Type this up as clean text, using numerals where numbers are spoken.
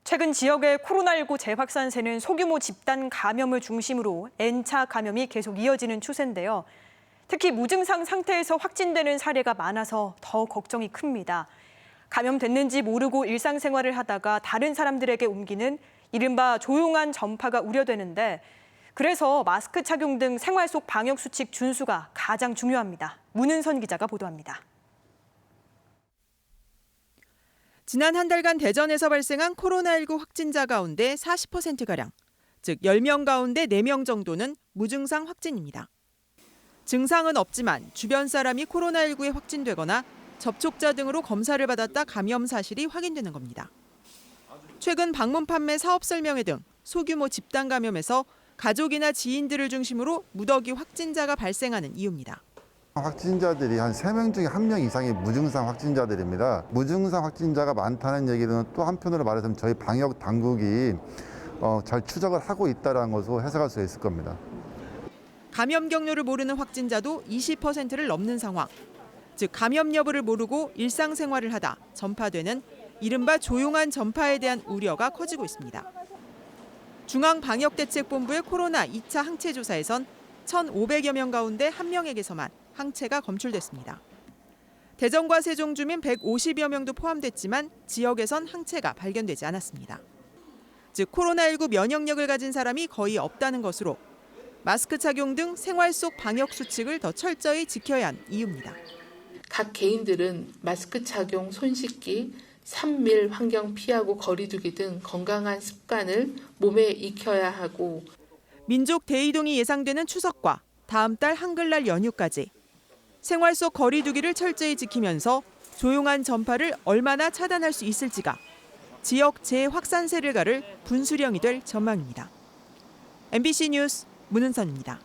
최근 지역의 코로나19 재확산세는 소규모 집단 감염을 중심으로 N차 감염이 계속 이어지는 추세인데요. 특히 무증상 상태에서 확진되는 사례가 많아서 더 걱정이 큽니다. 감염됐는지 모르고 일상생활을 하다가 다른 사람들에게 옮기는 이른바 조용한 전파가 우려되는데, 그래서 마스크 착용 등 생활 속 방역 수칙 준수가 가장 중요합니다. 문은선 기자가 보도합니다. 지난 한 달간 대전에서 발생한 코로나19 확진자 가운데 40%가량, 즉 10명 가운데 4명 정도는 무증상 확진입니다. 증상은 없지만 주변 사람이 코로나19에 확진되거나 접촉자 등으로 검사를 받았다 감염 사실이 확인되는 겁니다. 최근 방문 판매 사업 설명회 등 소규모 집단 감염에서 가족이나 지인들을 중심으로 무더기 확진자가 발생하는 이유입니다. 확진자들이 한 3명 중에 1명 이상이 무증상 확진자들입니다. 무증상 확진자가 많다는 얘기는 또 한편으로 말하자면 저희 방역 당국이 잘 추적을 하고 있다는 것으로 해석할 수 있을 겁니다. 감염 경로를 모르는 확진자도 20%를 넘는 상황. 즉 감염 여부를 모르고 일상생활을 하다 전파되는 이른바 조용한 전파에 대한 우려가 커지고 있습니다. 중앙방역대책본부의 코로나 2차 항체 조사에선 1,500여 명 가운데 1명에게서만 항체가 검출됐습니다. 대전과 세종 주민 150여 명도 포함됐지만 지역에선 항체가 발견되지 않았습니다. 즉 코로나19 면역력을 가진 사람이 거의 없다는 것으로 마스크 착용 등 생활 속 방역 수칙을 더 철저히 지켜야 하는 이유입니다. 각 개인들은 마스크 착용, 손 씻기, 3밀 환경 피하고 거리 두기 등 건강한 습관을 몸에 익혀야 하고, 민족 대이동이 예상되는 추석과 다음 달 한글날 연휴까지 생활 속 거리 두기를 철저히 지키면서 조용한 전파를 얼마나 차단할 수 있을지가 지역 재확산세를 가를 분수령이 될 전망입니다. MBC 뉴스 문은선입니다.